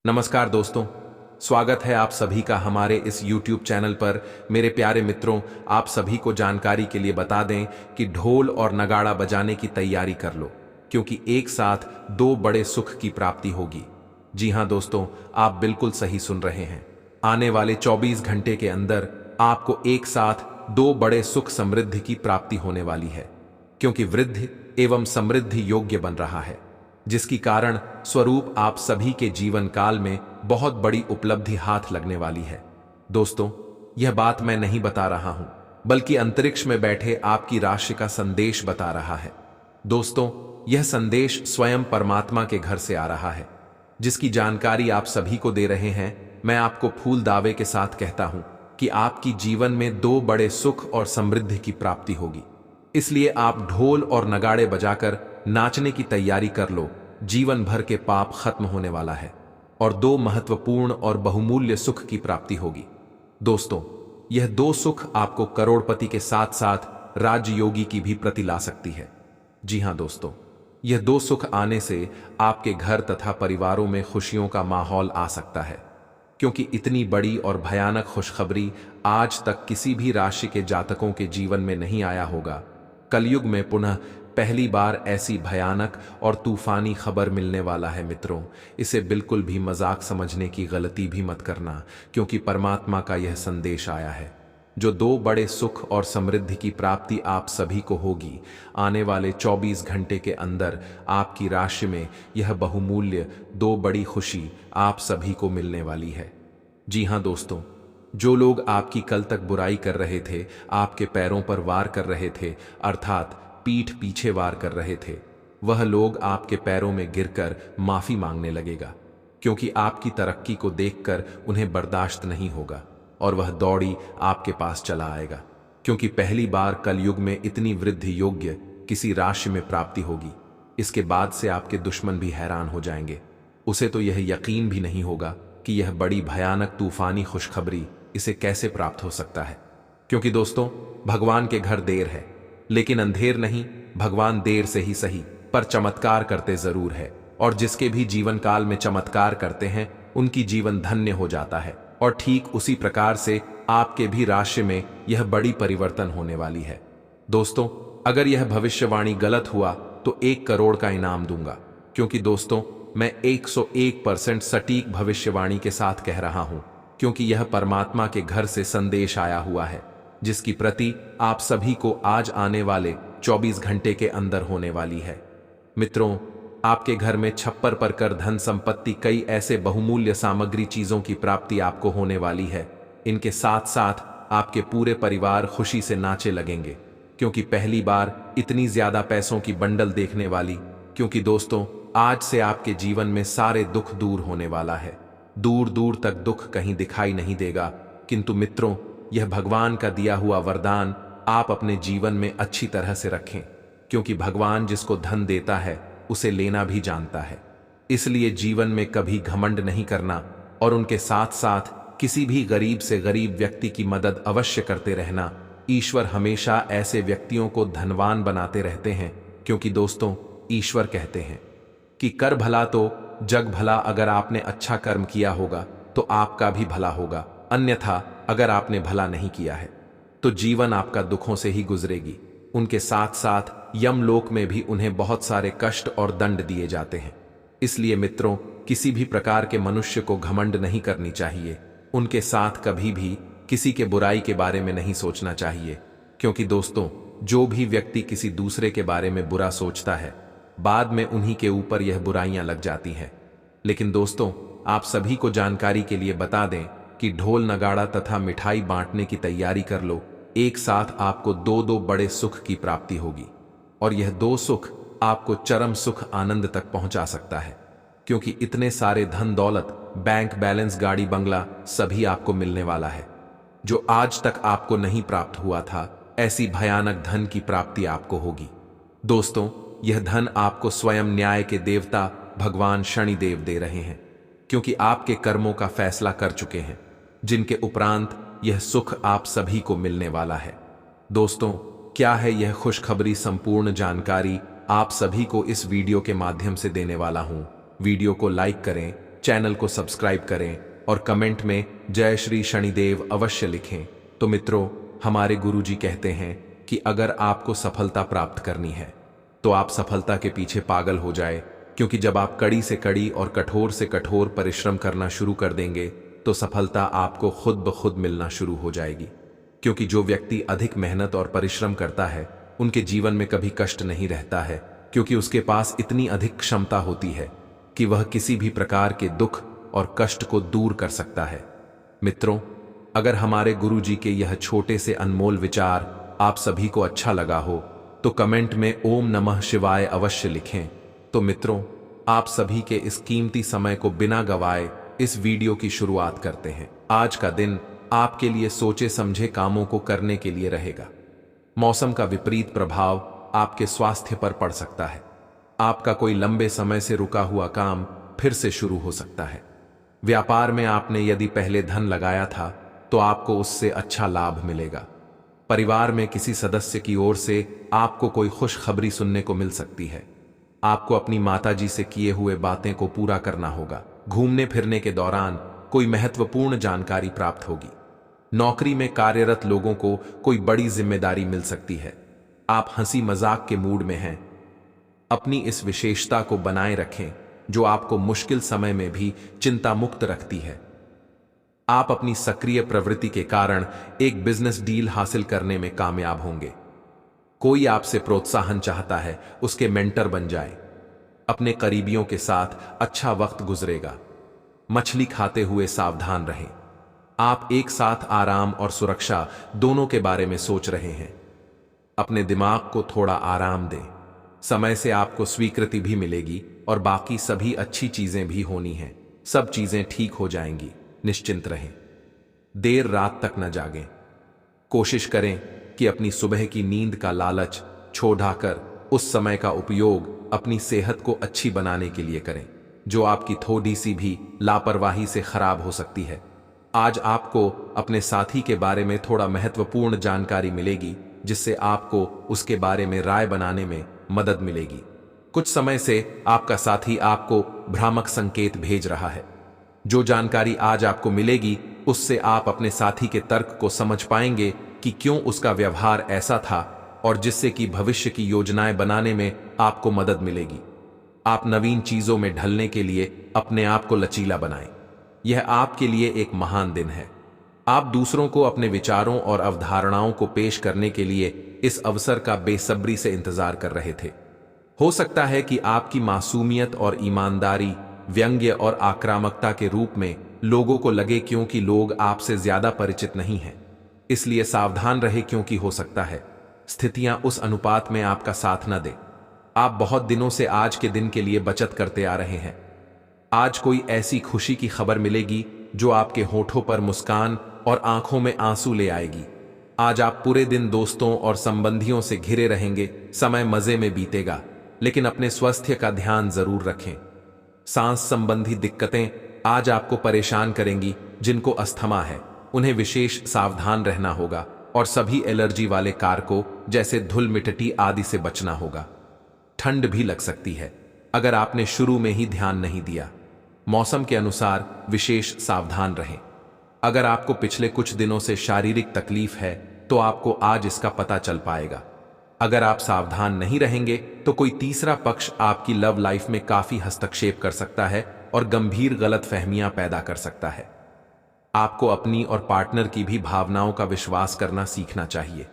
नमस्कार दोस्तों, स्वागत है आप सभी का हमारे इस YouTube चैनल पर। मेरे प्यारे मित्रों, आप सभी को जानकारी के लिए बता दें कि ढोल और नगाड़ा बजाने की तैयारी कर लो, क्योंकि एक साथ दो बड़े सुख की प्राप्ति होगी। जी हां दोस्तों, आप बिल्कुल सही सुन रहे हैं। आने वाले 24 घंटे के अंदर आपको एक साथ दो बड़े सुख समृद्धि की प्राप्ति होने वाली है, क्योंकि वृद्धि एवं समृद्धि योग्य बन रहा है, जिसकी कारण स्वरूप आप सभी के जीवन काल में बहुत बड़ी उपलब्धि हाथ लगने वाली है। दोस्तों, यह बात मैं नहीं बता रहा हूं, बल्कि अंतरिक्ष में बैठे आपकी राशि का संदेश बता रहा है। दोस्तों, यह संदेश स्वयं परमात्मा के घर से आ रहा है, जिसकी जानकारी आप सभी को दे रहे हैं। मैं आपको फूल दावे के साथ कहता हूं कि आपकी जीवन में दो बड़े सुख और समृद्धि की प्राप्ति होगी। इसलिए आप ढोल और नगाड़े बजाकर नाचने की तैयारी कर लो। जीवन भर के पाप खत्म होने वाला है और दो महत्वपूर्ण और बहुमूल्य सुख की प्राप्ति होगी। दोस्तों, यह दो सुख आपको करोड़पति के साथ साथ राजयोगी की भी प्रति ला सकती है। जी हां दोस्तों, यह दो सुख आने से आपके घर तथा परिवारों में खुशियों का माहौल आ सकता है, क्योंकि इतनी बड़ी और भयानक खुशखबरी आज तक किसी भी राशि के जातकों के जीवन में नहीं आया होगा। कलयुग में पुनः पहली बार ऐसी भयानक और तूफानी खबर मिलने वाला है। मित्रों, इसे बिल्कुल भी मजाक समझने की गलती भी मत करना, क्योंकि परमात्मा का यह संदेश आया है। जो दो बड़े सुख और समृद्धि की प्राप्ति आप सभी को होगी, आने वाले 24 घंटे के अंदर आपकी राशि में यह बहुमूल्य दो बड़ी खुशी आप सभी को मिलने वाली है। जी हां दोस्तों, जो लोग आपकी कल तक बुराई कर रहे थे, आपके पैरों पर वार कर रहे थे, अर्थात पीठ पीछे वार कर रहे थे, वह लोग आपके पैरों में गिरकर माफी मांगने लगेगा, क्योंकि आपकी तरक्की को देखकर उन्हें बर्दाश्त नहीं होगा और वह दौड़ी आपके पास चला आएगा, क्योंकि पहली बार कलयुग में इतनी वृद्धि योग्य किसी राशि में प्राप्ति होगी। इसके बाद से आपके दुश्मन भी हैरान हो जाएंगे। उसे तो यह यकीन भी नहीं होगा कि यह बड़ी भयानक तूफानी खुशखबरी इसे कैसे प्राप्त हो सकता है। क्योंकि दोस्तों, भगवान के घर देर है, लेकिन अंधेर नहीं। भगवान देर से ही सही, पर चमत्कार करते जरूर है, और जिसके भी जीवन काल में चमत्कार करते हैं उनकी जीवन धन्य हो जाता है। और ठीक उसी प्रकार से आपके भी राशि में यह बड़ी परिवर्तन होने वाली है। दोस्तों, अगर यह भविष्यवाणी गलत हुआ तो 1 करोड़ का इनाम दूंगा, क्योंकि दोस्तों, मैं 101% सटीक भविष्यवाणी के साथ कह रहा हूं, क्योंकि यह परमात्मा के घर से संदेश आया हुआ है, जिसकी प्रति आप सभी को आज आने वाले 24 घंटे के अंदर होने वाली है। मित्रों, आपके घर में छप्पर पर कर धन संपत्ति कई ऐसे बहुमूल्य सामग्री चीजों की प्राप्ति आपको होने वाली है। इनके साथ साथ आपके पूरे परिवार खुशी से नाचे लगेंगे, क्योंकि पहली बार इतनी ज्यादा पैसों की बंडल देखने वाली। क्योंकि दोस्तों, आज से आपके जीवन में सारे दुख दूर होने वाला है। दूर दूर तक दुख कहीं दिखाई नहीं देगा। किंतु मित्रों, यह भगवान का दिया हुआ वरदान आप अपने जीवन में अच्छी तरह से रखें, क्योंकि भगवान जिसको धन देता है उसे लेना भी जानता है। इसलिए जीवन में कभी घमंड नहीं करना, और उनके साथ साथ किसी भी गरीब से गरीब व्यक्ति की मदद अवश्य करते रहना। ईश्वर हमेशा ऐसे व्यक्तियों को धनवान बनाते रहते हैं, क्योंकि दोस्तों, ईश्वर कहते हैं कि कर भला तो जग भला। अगर आपने अच्छा कर्म किया होगा तो आपका भी भला होगा, अन्यथा अगर आपने भला नहीं किया है तो जीवन आपका दुखों से ही गुजरेगी। उनके साथ साथ यमलोक में भी उन्हें बहुत सारे कष्ट और दंड दिए जाते हैं। इसलिए मित्रों, किसी भी प्रकार के मनुष्य को घमंड नहीं करनी चाहिए। उनके साथ कभी भी किसी के बुराई के बारे में नहीं सोचना चाहिए, क्योंकि दोस्तों, जो भी व्यक्ति किसी दूसरे के बारे में बुरा सोचता है, बाद में उन्हीं के ऊपर यह बुराइयां लग जाती हैं। लेकिन दोस्तों, आप सभी को जानकारी के लिए बता दें कि ढोल नगाड़ा तथा मिठाई बांटने की तैयारी कर लो। एक साथ आपको दो दो बड़े सुख की प्राप्ति होगी, और यह दो सुख आपको चरम सुख आनंद तक पहुंचा सकता है, क्योंकि इतने सारे धन दौलत, बैंक बैलेंस, गाड़ी बंगला सभी आपको मिलने वाला है, जो आज तक आपको नहीं प्राप्त हुआ था। ऐसी भयानक धन की प्राप्ति आपको होगी। दोस्तों, यह धन आपको स्वयं न्याय के देवता भगवान शनिदेव दे रहे हैं, क्योंकि आपके कर्मों का फैसला कर चुके हैं, जिनके उपरांत यह सुख आप सभी को मिलने वाला है। दोस्तों, क्या है यह खुशखबरी? संपूर्ण जानकारी आप सभी को इस वीडियो के माध्यम से देने वाला हूं। वीडियो को लाइक करें, चैनल को सब्सक्राइब करें और कमेंट में जय श्री शनिदेव अवश्य लिखें। तो मित्रों, हमारे गुरुजी कहते हैं कि अगर आपको सफलता प्राप्त करनी है तो आप सफलता के पीछे पागल हो जाए, क्योंकि जब आप कड़ी से कड़ी और कठोर से कठोर परिश्रम करना शुरू कर देंगे तो सफलता आपको खुद ब खुद मिलना शुरू हो जाएगी। क्योंकि जो व्यक्ति अधिक मेहनत और परिश्रम करता है उनके जीवन में कभी कष्ट नहीं रहता है, क्योंकि उसके पास इतनी अधिक क्षमता होती है कि वह किसी भी प्रकार के दुख और कष्ट को दूर कर सकता है। मित्रों, अगर हमारे गुरुजी के यह छोटे से अनमोल विचार आप सभी को अच्छा लगा हो तो कमेंट में ओम नमः शिवाय अवश्य लिखें। तो मित्रों, आप सभी के इस कीमती समय को बिना गवाए इस वीडियो की शुरुआत करते हैं। आज का दिन आपके लिए सोचे समझे कामों को करने के लिए रहेगा। मौसम का विपरीत प्रभाव आपके स्वास्थ्य पर पड़ सकता है। आपका कोई लंबे समय से रुका हुआ काम फिर से शुरू हो सकता है। व्यापार में आपने यदि पहले धन लगाया था तो आपको उससे अच्छा लाभ मिलेगा। परिवार में किसी सदस्य की ओर से आपको कोई खुशखबरी सुनने को मिल सकती है। आपको अपनी माताजी से किए हुए बातें को पूरा करना होगा। घूमने फिरने के दौरान कोई महत्वपूर्ण जानकारी प्राप्त होगी। नौकरी में कार्यरत लोगों को कोई बड़ी जिम्मेदारी मिल सकती है। आप हंसी मजाक के मूड में हैं। अपनी इस विशेषता को बनाए रखें जो आपको मुश्किल समय में भी चिंता मुक्त रखती है। आप अपनी सक्रिय प्रवृत्ति के कारण एक बिजनेस डील हासिल करने में कामयाब होंगे। कोई आपसे प्रोत्साहन चाहता है, उसके मेंटर बन जाए। अपने करीबियों के साथ अच्छा वक्त गुजरेगा। मछली खाते हुए सावधान रहें। आप एक साथ आराम और सुरक्षा दोनों के बारे में सोच रहे हैं। अपने दिमाग को थोड़ा आराम दें। समय से आपको स्वीकृति भी मिलेगी और बाकी सभी अच्छी चीजें भी होनी हैं। सब चीजें ठीक हो जाएंगी, निश्चिंत रहें। देर रात तक न जागें। कोशिश करें कि अपनी सुबह की नींद का लालच छोड़ाकर उस समय का उपयोग अपनी सेहत को अच्छी बनाने के लिए करें, जो आपकी थोड़ी सी भी लापरवाही से खराब हो सकती है। आज आपको अपने साथी के बारे में थोड़ा महत्वपूर्ण जानकारी मिलेगी, जिससे आपको उसके बारे में राय बनाने में मदद मिलेगी। कुछ समय से आपका साथी आपको भ्रामक संकेत भेज रहा है। जो जानकारी आज आपको मिलेगी उससे आप अपने साथी के तर्क को समझ पाएंगे कि क्यों उसका व्यवहार ऐसा था, और जिससे कि भविष्य की योजनाएं बनाने में आपको मदद मिलेगी। आप नवीन चीजों में ढलने के लिए अपने आप को लचीला बनाएं। यह आपके लिए एक महान दिन है। आप दूसरों को अपने विचारों और अवधारणाओं को पेश करने के लिए इस अवसर का बेसब्री से इंतजार कर रहे थे। हो सकता है कि आपकी मासूमियत और ईमानदारी व्यंग्य और आक्रामकता के रूप में लोगों को लगे, क्योंकि लोग आपसे ज्यादा परिचित नहीं हैं। इसलिए सावधान रहे, क्योंकि हो सकता है स्थितियां उस अनुपात में आपका साथ न दे। आप बहुत दिनों से आज के दिन के लिए बचत करते आ रहे हैं। आज कोई ऐसी खुशी की खबर मिलेगी जो आपके होठों पर मुस्कान और आंखों में आंसू ले आएगी। आज आप पूरे दिन दोस्तों और संबंधियों से घिरे रहेंगे। समय मजे में बीतेगा, लेकिन अपने स्वास्थ्य का ध्यान जरूर रखें। सांस संबंधी दिक्कतें आज आपको परेशान करेंगी। जिनको अस्थमा है उन्हें विशेष सावधान रहना होगा, और सभी एलर्जी वाले कारकों जैसे धूल मिट्टी आदि से बचना होगा। ठंड भी लग सकती है अगर आपने शुरू में ही ध्यान नहीं दिया। मौसम के अनुसार विशेष सावधान रहें। अगर आपको पिछले कुछ दिनों से शारीरिक तकलीफ है तो आपको आज इसका पता चल पाएगा। अगर आप सावधान नहीं रहेंगे तो कोई तीसरा पक्ष आपकी लव लाइफ में काफी हस्तक्षेप कर सकता है और गंभीर गलतफहमियां पैदा कर सकता है। आपको अपनी और पार्टनर की भी भावनाओं का विश्वास करना सीखना चाहिए।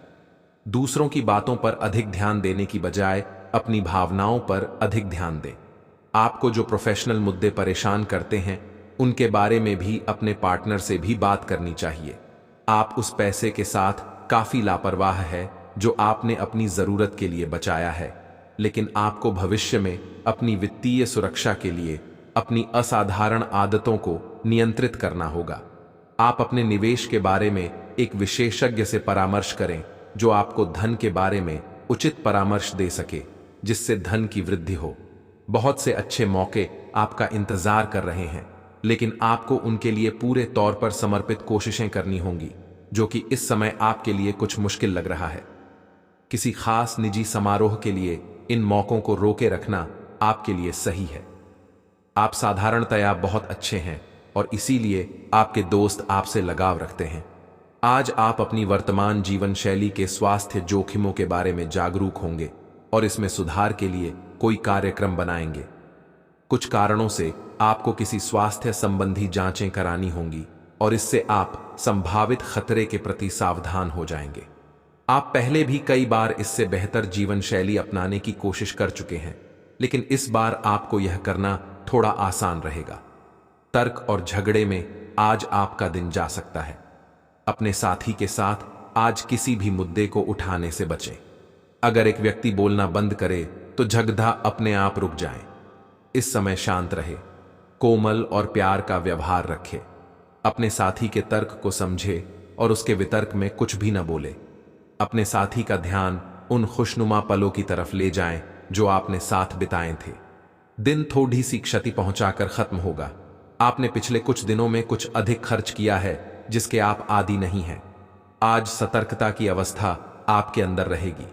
दूसरों की बातों पर अधिक ध्यान देने की बजाय अपनी भावनाओं पर अधिक ध्यान दें। आपको जो प्रोफेशनल मुद्दे परेशान करते हैं उनके बारे में भी अपने पार्टनर से भी बात करनी चाहिए। आप उस पैसे के साथ काफी लापरवाह है जो आपने अपनी जरूरत के लिए बचाया है, लेकिन आपको भविष्य में अपनी वित्तीय सुरक्षा के लिए अपनी असाधारण आदतों को नियंत्रित करना होगा। आप अपने निवेश के बारे में एक विशेषज्ञ से परामर्श करें जो आपको धन के बारे में उचित परामर्श दे सके, जिससे धन की वृद्धि हो। बहुत से अच्छे मौके आपका इंतजार कर रहे हैं, लेकिन आपको उनके लिए पूरे तौर पर समर्पित कोशिशें करनी होंगी, जो कि इस समय आपके लिए कुछ मुश्किल लग रहा है। किसी खास निजी समारोह के लिए इन मौकों को रोके रखना आपके लिए सही है। आप साधारणतया बहुत अच्छे हैं और इसीलिए आपके दोस्त आपसे लगाव रखते हैं। आज आप अपनी वर्तमान जीवन शैली के स्वास्थ्य जोखिमों के बारे में जागरूक होंगे और इसमें सुधार के लिए कोई कार्यक्रम बनाएंगे। कुछ कारणों से आपको किसी स्वास्थ्य संबंधी जांचें करानी होंगी और इससे आप संभावित खतरे के प्रति सावधान हो जाएंगे। आप पहले भी कई बार इससे बेहतर जीवन शैली अपनाने की कोशिश कर चुके हैं, लेकिन इस बार आपको यह करना थोड़ा आसान रहेगा। तर्क और झगड़े में आज आपका दिन जा सकता है। अपने साथी के साथ आज किसी भी मुद्दे को उठाने से बचें। अगर एक व्यक्ति बोलना बंद करे तो झगड़ा अपने आप रुक जाए। इस समय शांत रहे, कोमल और प्यार का व्यवहार रखे। अपने साथी के तर्क को समझे और उसके वितर्क में कुछ भी न बोले। अपने साथी का ध्यान उन खुशनुमा पलों की तरफ ले जाएं जो आपने साथ बिताए थे। दिन थोड़ी सी क्षति पहुंचाकर खत्म होगा। आपने पिछले कुछ दिनों में कुछ अधिक खर्च किया है जिसके आप आदी नहीं हैं। आज सतर्कता की अवस्था आपके अंदर रहेगी।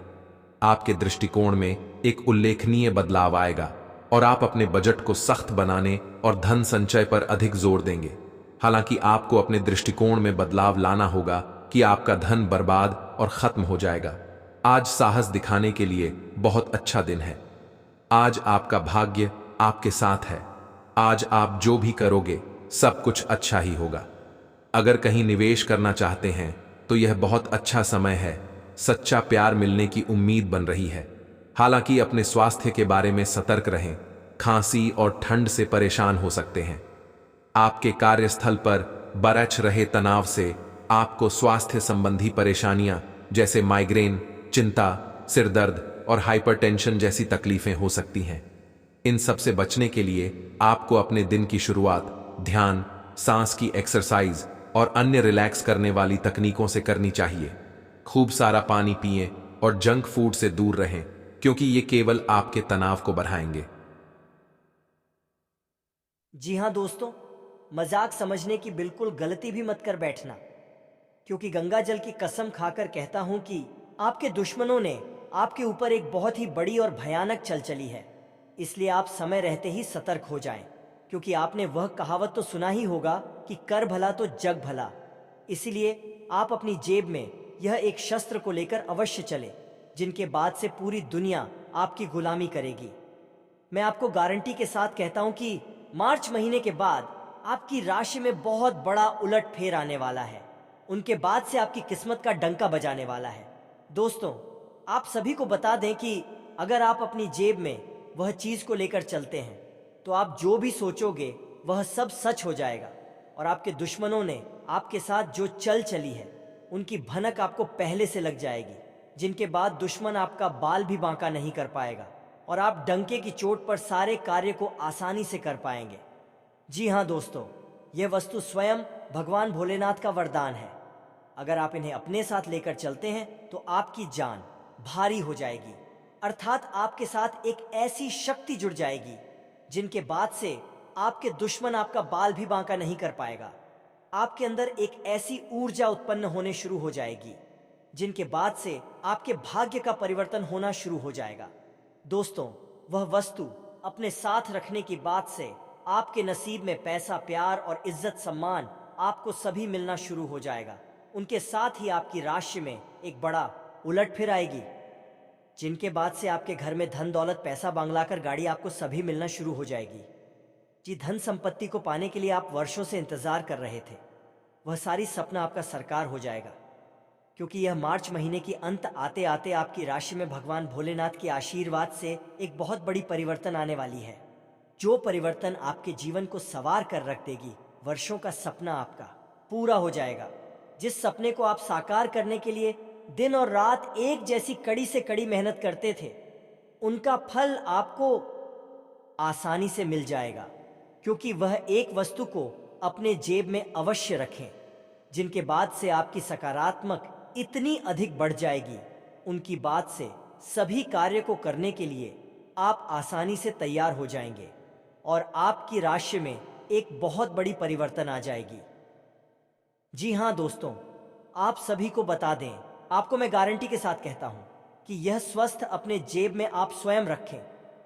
आपके दृष्टिकोण में एक उल्लेखनीय बदलाव आएगा और आप अपने बजट को सख्त बनाने और धन संचय पर अधिक जोर देंगे। हालांकि आपको अपने दृष्टिकोण में बदलाव लाना होगा कि आपका धन बर्बाद और खत्म हो जाएगा। आज साहस दिखाने के लिए बहुत अच्छा दिन है। आज आपका भाग्य आपके साथ है। आज आप जो भी करोगे सब कुछ अच्छा ही होगा। अगर कहीं निवेश करना चाहते हैं तो यह बहुत अच्छा समय है। सच्चा प्यार मिलने की उम्मीद बन रही है। हालांकि अपने स्वास्थ्य के बारे में सतर्क रहें। खांसी और ठंड से परेशान हो सकते हैं। आपके कार्यस्थल पर बरछ रहे तनाव से आपको स्वास्थ्य संबंधी परेशानियां जैसे माइग्रेन, चिंता, सिरदर्द और हाइपरटेंशन जैसी तकलीफें हो सकती हैं। इन सब से बचने के लिए आपको अपने दिन की शुरुआत ध्यान, सांस की एक्सरसाइज और अन्य रिलैक्स करने वाली तकनीकों से करनी चाहिए। खूब सारा पानी पिएं और जंक फूड से दूर रहें, क्योंकि ये केवल आपके तनाव को बढ़ाएंगे। जी हाँ दोस्तों, मजाक समझने की बिल्कुल गलती भी मत कर बैठना, क्योंकि गंगा जल की कसम खाकर कहता हूं कि आपके दुश्मनों ने आपके ऊपर एक बहुत ही बड़ी और भयानक चल चली है। इसलिए आप समय रहते ही सतर्क हो जाएं, क्योंकि आपने वह कहावत तो सुना ही होगा कि कर भला तो जग भला। इसीलिए आप अपनी जेब में यह एक शस्त्र को लेकर अवश्य चले, जिनके बाद से पूरी दुनिया आपकी गुलामी करेगी। मैं आपको गारंटी के साथ कहता हूं कि मार्च महीने के बाद आपकी राशि में बहुत बड़ा उलटफेर आने वाला है। उनके बाद से आपकी किस्मत का डंका बजाने वाला है। दोस्तों, आप सभी को बता दें कि अगर आप अपनी जेब में वह चीज को लेकर चलते हैं तो आप जो भी सोचोगे वह सब सच हो जाएगा। और आपके दुश्मनों ने आपके साथ जो चल चली है उनकी भनक आपको पहले से लग जाएगी, जिनके बाद दुश्मन आपका बाल भी बांका नहीं कर पाएगा और आप डंके की चोट पर सारे कार्य को आसानी से कर पाएंगे। जी हाँ दोस्तों, यह वस्तु स्वयं भगवान भोलेनाथ का वरदान है। अगर आप इन्हें अपने साथ लेकर चलते हैं तो आपकी जान भारी हो जाएगी, अर्थात आपके साथ एक ऐसी शक्ति जुड़ जाएगी जिनके बाद से आपके दुश्मन आपका बाल भी बांका नहीं कर पाएगा। आपके अंदर एक ऐसी ऊर्जा उत्पन्न होने शुरू हो जाएगी जिनके बाद से आपके भाग्य का परिवर्तन होना शुरू हो जाएगा। दोस्तों, वह वस्तु अपने साथ रखने की बात से आपके नसीब में पैसा, प्यार और इज्जत सम्मान आपको सभी मिलना शुरू हो जाएगा। उनके साथ ही आपकी राशि में एक बड़ा उलटफेर आएगी, जिनके बाद से आपके घर में धन दौलत, पैसा, बंगला कर गाड़ी आपको सभी मिलना शुरू हो जाएगी। जी, धन संपत्ति को पाने के लिए आप वर्षों से इंतजार कर रहे थे, वह सारी सपना आपका साकार हो जाएगा, क्योंकि यह मार्च महीने की अंत आते आते आपकी राशि में भगवान भोलेनाथ के आशीर्वाद से एक बहुत बड़ी परिवर्तन आने वाली है, जो परिवर्तन आपके जीवन को संवार कर रख देगी। वर्षों का सपना आपका पूरा हो जाएगा। जिस सपने को आप साकार करने के लिए दिन और रात एक जैसी कड़ी से कड़ी मेहनत करते थे, उनका फल आपको आसानी से मिल जाएगा, क्योंकि वह एक वस्तु को अपने जेब में अवश्य रखें, जिनके बाद से आपकी सकारात्मक इतनी अधिक बढ़ जाएगी, उनकी बात से सभी कार्य को करने के लिए आप आसानी से तैयार हो जाएंगे और आपकी राशि में एक बहुत बड़ी परिवर्तन आ जाएगी। जी हाँ दोस्तों, आप सभी को बता दें, आपको मैं गारंटी के साथ कहता हूं कि यह स्वस्थ अपने जेब में आप स्वयं रखें,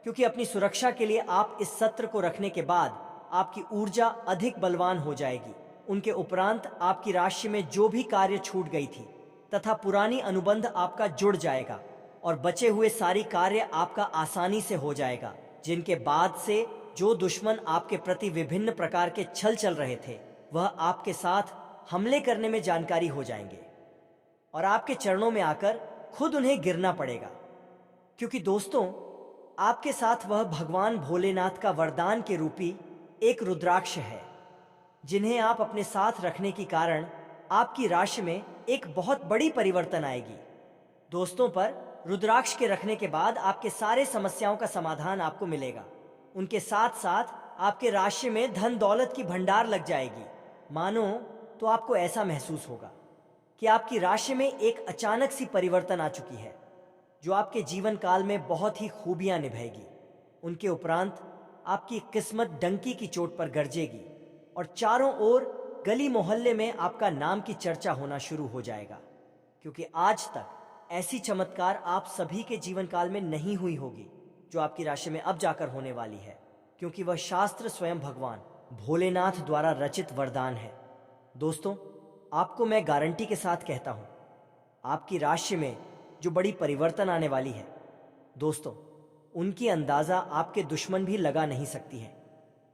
क्योंकि अपनी सुरक्षा के लिए आप इस सत्र को रखने के बाद आपकी ऊर्जा अधिक बलवान हो जाएगी। उनके उपरांत आपकी राशि में जो भी कार्य छूट गई थी तथा पुरानी अनुबंध आपका जुड़ जाएगा और बचे हुए सारी कार्य आपका आसानी से हो जाएगा, जिनके बाद से जो दुश्मन आपके प्रति विभिन्न प्रकार के छल चल रहे थे वह आपके साथ हमले करने में जानकारी हो जाएंगे और आपके चरणों में आकर खुद उन्हें गिरना पड़ेगा। क्योंकि दोस्तों, आपके साथ वह भगवान भोलेनाथ का वरदान के रूपी एक रुद्राक्ष है, जिन्हें आप अपने साथ रखने के कारण आपकी राशि में एक बहुत बड़ी परिवर्तन आएगी। दोस्तों, पर रुद्राक्ष के रखने के बाद आपके सारे समस्याओं का समाधान आपको मिलेगा। उनके साथ साथ आपके राशि में धन दौलत की भंडार लग जाएगी। मानो तो आपको ऐसा महसूस होगा कि आपकी राशि में एक अचानक सी परिवर्तन आ चुकी है, जो आपके जीवन काल में बहुत ही खूबियां निभाएगी। उनके उपरांत आपकी किस्मत डंकी की चोट पर गरजेगी और चारों ओर गली मोहल्ले में आपका नाम की चर्चा होना शुरू हो जाएगा, क्योंकि आज तक ऐसी चमत्कार आप सभी के जीवन काल में नहीं हुई होगी जो आपकी राशि में अब जाकर होने वाली है, क्योंकि वह शास्त्र स्वयं भगवान भोलेनाथ द्वारा रचित वरदान है। दोस्तों, आपको मैं गारंटी के साथ कहता हूं, आपकी राशि में जो बड़ी परिवर्तन आने वाली है, दोस्तों, उनकी अंदाजा आपके दुश्मन भी लगा नहीं सकती हैं,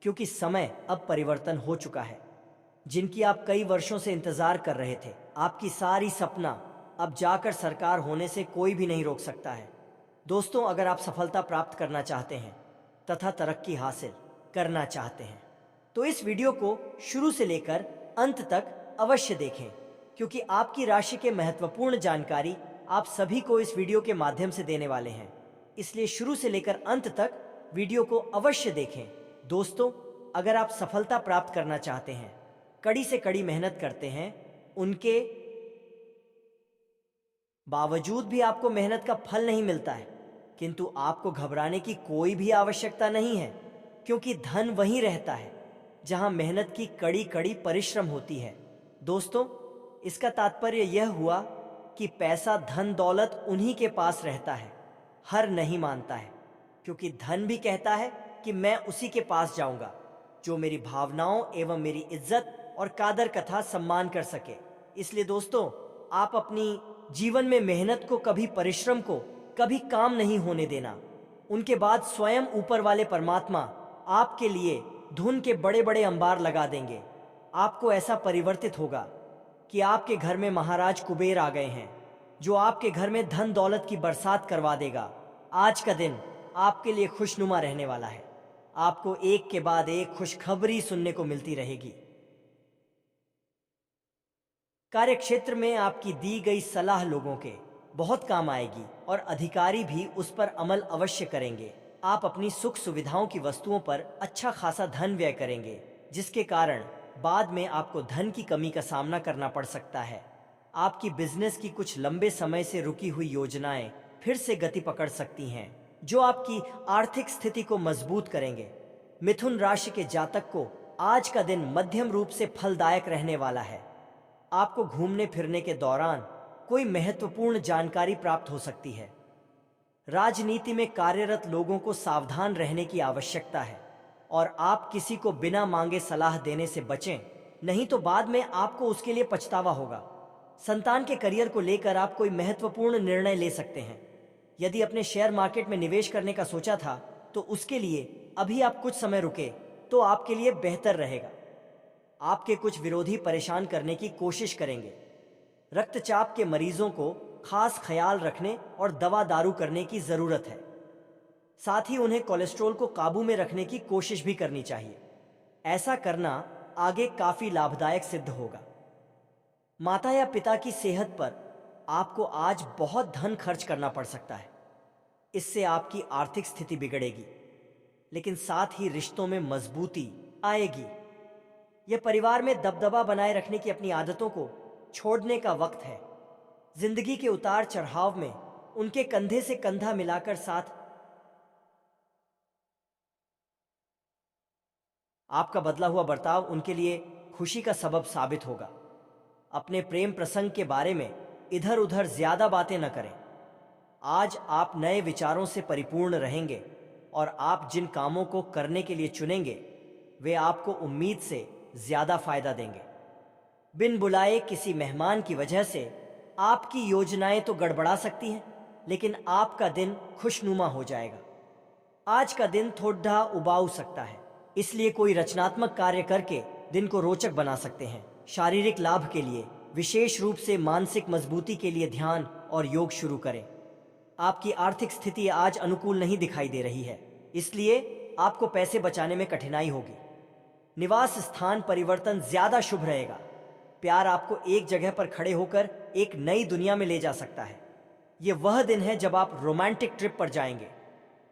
क्योंकि समय अब परिवर्तन हो चुका है। जिनकी आप कई वर्षों से इंतजार कर रहे थे, आपकी सारी सपना अब जाकर साकार होने से कोई भी नहीं रोक सकता है। दोस्तों, अगर आप सफलता प्राप्त करना चाहते हैं तथा तरक्की हासिल करना चाहते हैं तो इस वीडियो को शुरू से लेकर अंत तक अवश्य देखें, क्योंकि आपकी राशि के महत्वपूर्ण जानकारी आप सभी को इस वीडियो के माध्यम से देने वाले हैं। इसलिए शुरू से लेकर अंत तक वीडियो को अवश्य देखें। दोस्तों, अगर आप सफलता प्राप्त करना चाहते हैं, कड़ी से कड़ी मेहनत करते हैं, उनके बावजूद भी आपको मेहनत का फल नहीं मिलता है, किंतु आपको घबराने की कोई भी आवश्यकता नहीं है, क्योंकि धन वहीं रहता है जहां मेहनत की कड़ी कड़ी परिश्रम होती है। दोस्तों, इसका तात्पर्य यह हुआ कि पैसा धन दौलत उन्हीं के पास रहता है, हर नहीं मानता है, क्योंकि धन भी कहता है कि मैं उसी के पास जाऊंगा जो मेरी भावनाओं एवं मेरी इज्जत और कादर कथा सम्मान कर सके। इसलिए दोस्तों, आप अपनी जीवन में मेहनत को कभी, परिश्रम को कभी काम नहीं होने देना। उनके बाद स्वयं ऊपर वाले परमात्मा आपके लिए धुन के बड़े बड़े अंबार लगा देंगे। आपको ऐसा परिवर्तित होगा कि आपके घर में महाराज कुबेर आ गए हैं, जो आपके घर में धन दौलत की बरसात करवा देगा। आज का दिन आपके लिए खुशनुमा रहने वाला है। आपको एक के बाद एक खुशखबरी सुनने को मिलती रहेगी। कार्यक्षेत्र में आपकी दी गई सलाह लोगों के बहुत काम आएगी और अधिकारी भी उस पर अमल अवश्य करेंगे। आप अपनी सुख सुविधाओं की वस्तुओं पर अच्छा खासा धन व्यय करेंगे, जिसके कारण बाद में आपको धन की कमी का सामना करना पड़ सकता है। आपकी बिजनेस की कुछ लंबे समय से रुकी हुई योजनाएं फिर से गति पकड़ सकती हैं, जो आपकी आर्थिक स्थिति को मजबूत करेंगे। मिथुन राशि के जातक को आज का दिन मध्यम रूप से फलदायक रहने वाला है। आपको घूमने फिरने के दौरान कोई महत्वपूर्ण जानकारी प्राप्त हो सकती है। राजनीति में कार्यरत लोगों को सावधान रहने की आवश्यकता है और आप किसी को बिना मांगे सलाह देने से बचें, नहीं तो बाद में आपको उसके लिए पछतावा होगा। संतान के करियर को लेकर आप कोई महत्वपूर्ण निर्णय ले सकते हैं। यदि अपने शेयर मार्केट में निवेश करने का सोचा था तो उसके लिए अभी आप कुछ समय रुके तो आपके लिए बेहतर रहेगा। आपके कुछ विरोधी परेशान करने की कोशिश करेंगे। रक्तचाप के मरीजों को खास ख्याल रखने और दवा दारू करने की जरूरत है। साथ ही उन्हें कोलेस्ट्रॉल को काबू में रखने की कोशिश भी करनी चाहिए। ऐसा करना आगे काफी लाभदायक सिद्ध होगा। माता या पिता की सेहत पर आपको आज बहुत धन खर्च करना पड़ सकता है। इससे आपकी आर्थिक स्थिति बिगड़ेगी, लेकिन साथ ही रिश्तों में मजबूती आएगी। यह परिवार में दबदबा बनाए रखने की अपनी आदतों को छोड़ने का वक्त है। जिंदगी के उतार चढ़ाव में उनके कंधे से कंधा मिलाकर साथ आपका बदला हुआ बर्ताव उनके लिए खुशी का सबब साबित होगा। अपने प्रेम प्रसंग के बारे में इधर उधर ज्यादा बातें न करें। आज आप नए विचारों से परिपूर्ण रहेंगे और आप जिन कामों को करने के लिए चुनेंगे वे आपको उम्मीद से ज्यादा फायदा देंगे। बिन बुलाए किसी मेहमान की वजह से आपकी योजनाएं तो गड़बड़ा सकती हैं, लेकिन आपका दिन खुशनुमा हो जाएगा। आज का दिन थोड़ा उबाऊ सकता है, इसलिए कोई रचनात्मक कार्य करके दिन को रोचक बना सकते हैं। शारीरिक लाभ के लिए, विशेष रूप से मानसिक मजबूती के लिए ध्यान और योग शुरू करें। आपकी आर्थिक स्थिति आज अनुकूल नहीं दिखाई दे रही है, इसलिए आपको पैसे बचाने में कठिनाई होगी। निवास स्थान परिवर्तन ज्यादा शुभ रहेगा। प्यार आपको एक जगह पर खड़े होकर एक नई दुनिया में ले जा सकता है। यह वह दिन है जब आप रोमांटिक ट्रिप पर जाएंगे।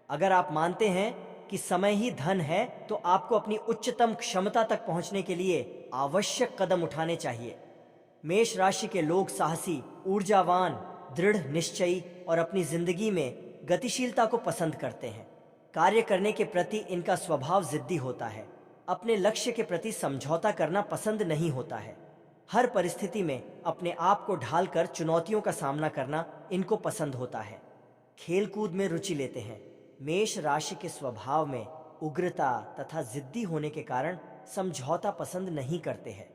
अगर आप मानते हैं कि समय ही धन है, तो आपको अपनी उच्चतम क्षमता तक पहुंचने के लिए आवश्यक कदम उठाने चाहिए। मेष राशि के लोग साहसी, ऊर्जावान, दृढ़ निश्चयी और अपनी जिंदगी में गतिशीलता को पसंद करते हैं। कार्य करने के प्रति इनका स्वभाव जिद्दी होता है। अपने लक्ष्य के प्रति समझौता करना पसंद नहीं होता है। हर परिस्थिति में अपने आप को ढालकर चुनौतियों का सामना करना इनको पसंद होता है। खेलकूद में रुचि लेते हैं। मेष राशि के स्वभाव में उग्रता तथा जिद्दी होने के कारण समझौता पसंद नहीं करते हैं।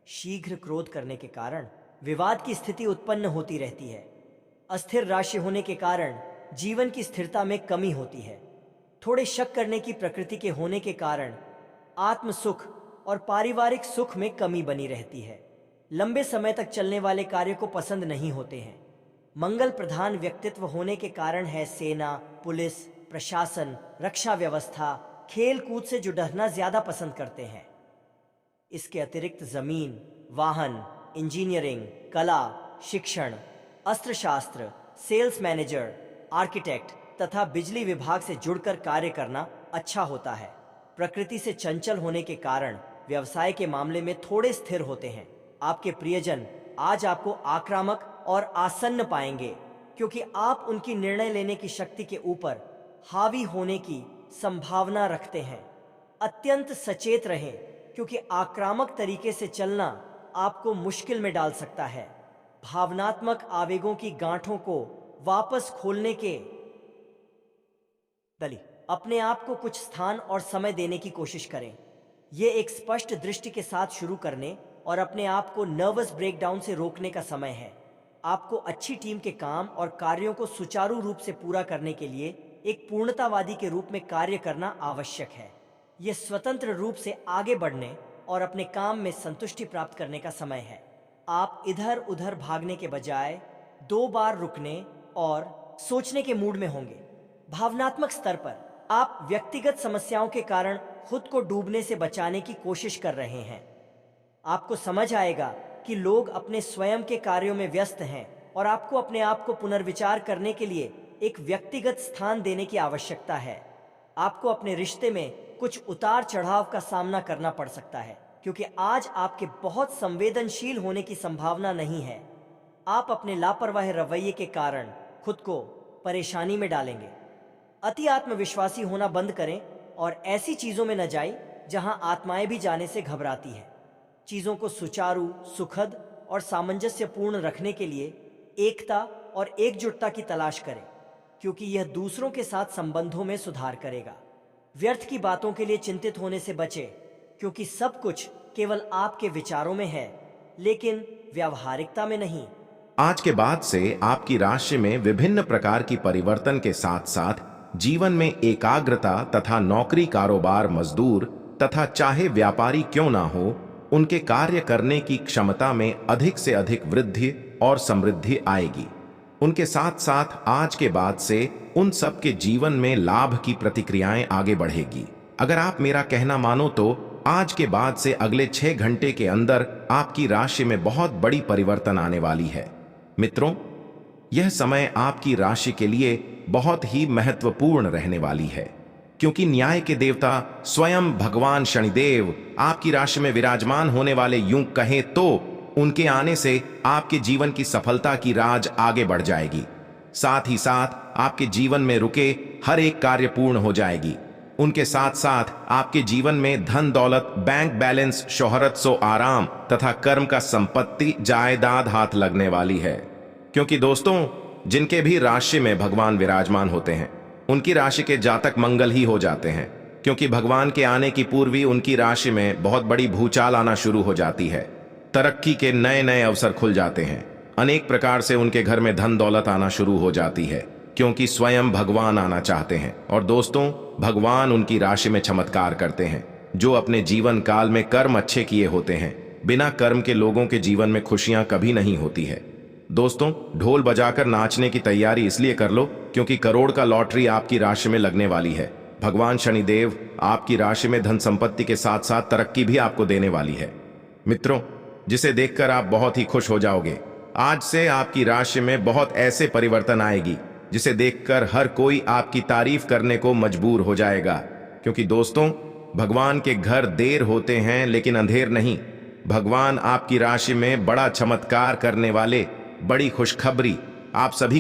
शीघ्र क्रोध करने के कारण विवाद की स्थिति उत्पन्न होती रहती है। अस्थिर राशि होने के कारण जीवन की स्थिरता में कमी होती है। थोड़े शक करने की प्रकृति के होने के कारण आत्म सुख और पारिवारिक सुख में कमी बनी रहती है। लंबे समय तक चलने वाले कार्य को पसंद नहीं होते हैं। मंगल प्रधान व्यक्तित्व होने के कारण है सेना, पुलिस, प्रशासन, रक्षा व्यवस्था, खेल कूद से जुड़ना ज्यादा पसंद करते हैं। इसके अतिरिक्त जमीन, वाहन, इंजीनियरिंग, कला, शिक्षण, अस्त्रशास्त्र, सेल्स मैनेजर, आर्किटेक्ट तथा बिजली विभाग से जुड़कर कार्य करना अच्छा होता है। प्रकृति से चंचल होने के कारण व्यवसाय के मामले में थोड़े स्थिर होते हैं। आपके प्रियजन आज आपको आक्रामक और आसन्न पाएंगे, क्योंकि आप उनकी निर्णय लेने की शक्ति के ऊपर हावी होने की संभावना रखते हैं। अत्यंत सचेत रहें, क्योंकि आक्रामक तरीके से चलना आपको मुश्किल में डाल सकता है। भावनात्मक आवेगों की गांठों को वापस खोलने के दली अपने आप को कुछ स्थान और समय देने की कोशिश करें। ये एक स्पष्ट दृष्टि के साथ शुरू करने और अपने आप को नर्वस ब्रेकडाउन से रोकने का समय है। आपको अच्छी टीम के काम और कार्यों को सुचारू रूप से पूरा करने के लिए एक पूर्णतावादी के रूप में कार्य करना आवश्यक है। यह स्वतंत्र रूप से आगे बढ़ने और अपने काम में संतुष्टि प्राप्त करने का समय है। आप इधर उधर भागने के बजाय 2 बार रुकने और सोचने के मूड में होंगे। भावनात्मक स्तर पर आप व्यक्तिगत समस्याओं के कारण खुद को डूबने से बचाने की कोशिश कर रहे हैं। आपको समझ आएगा कि लोग अपने स्वयं के कार्यों में व्यस्त हैं और आपको अपने आप को पुनर्विचार करने के लिए एक व्यक्तिगत स्थान देने की आवश्यकता है। आपको अपने रिश्ते में कुछ उतार चढ़ाव का सामना करना पड़ सकता है, क्योंकि आज आपके बहुत संवेदनशील होने की संभावना नहीं है। आप अपने लापरवाह रवैये के कारण खुद को परेशानी में डालेंगे। अति आत्मविश्वासी होना बंद करें और ऐसी चीजों में न जाएं जहां आत्माएं भी जाने से घबराती है। चीजों को सुचारू, सुखद और सामंजस्यपूर्ण रखने के लिए एकता और एकजुटता की तलाश करें, क्योंकि यह दूसरों के साथ संबंधों में सुधार करेगा। व्यर्थ की बातों के लिए चिंतित होने से बचें, क्योंकि सब कुछ केवल आपके विचारों में है, लेकिन व्यावहारिकता में नहीं। आज के बाद से आपकी राशि में विभिन्न प्रकार की परिवर्तन के साथ साथ जीवन में एकाग्रता तथा नौकरी, कारोबार, मजदूर तथा चाहे व्यापारी क्यों ना हो, उनके कार्य करने की क्षमता में अधिक से अधिक वृद्धि और समृद्धि आएगी। उनके साथ साथ आज के बाद से उन सब के जीवन में लाभ की प्रतिक्रियाएं आगे बढ़ेगी। अगर आप मेरा कहना मानो तो आज के बाद से अगले 6 घंटे के अंदर आपकी राशि में बहुत बड़ी परिवर्तन आने वाली है। मित्रों, यह समय आपकी राशि के लिए बहुत ही महत्वपूर्ण रहने वाली है, क्योंकि न्याय के देवता स्वयं भगवान शनिदेव आपकी राशि में विराजमान होने वाले, यूं कहें तो उनके आने से आपके जीवन की सफलता की राज आगे बढ़ जाएगी। साथ ही साथ आपके जीवन में रुके हर एक कार्य पूर्ण हो जाएगी। उनके साथ साथ आपके जीवन में धन दौलत, बैंक बैलेंस, शोहरत, सो आराम तथा कर्म का संपत्ति, जायदाद हाथ लगने वाली है। क्योंकि दोस्तों, जिनके भी राशि में भगवान विराजमान होते हैं उनकी राशि के जातक मंगल ही हो जाते हैं, क्योंकि भगवान के आने की पूर्व ही उनकी राशि में बहुत बड़ी भूचाल आना शुरू हो जाती है। तरक्की के नए नए अवसर खुल जाते हैं। अनेक प्रकार से उनके घर में धन दौलत आना शुरू हो जाती है, क्योंकि स्वयं भगवान आना चाहते हैं। और दोस्तों, भगवान उनकी राशि में चमत्कार करते हैं। जो अपने जीवन काल में कर्म अच्छे किए होते हैं, बिना कर्म के लोगों के जीवन में खुशियां कभी नहीं होती है। दोस्तों, ढोल बजाकर नाचने की तैयारी इसलिए कर लो क्योंकि करोड़ का लॉटरी आपकी राशि में लगने वाली है। भगवान शनिदेव आपकी राशि में धन संपत्ति के साथ साथ तरक्की भी आपको देने वाली है। मित्रों, जिसे देखकर आप बहुत ही खुश हो जाओगे। आज से आपकी राशि में बहुत ऐसे परिवर्तन आएगी जिसे देखकर हर कोई आपकी तारीफ करने को मजबूर हो जाएगा। क्योंकि दोस्तों, भगवान के घर देर होते हैं लेकिन अंधेर नहीं। भगवान आपकी राशि में बड़ा चमत्कार करने वाले, बड़ी खुशखबरी आप सभी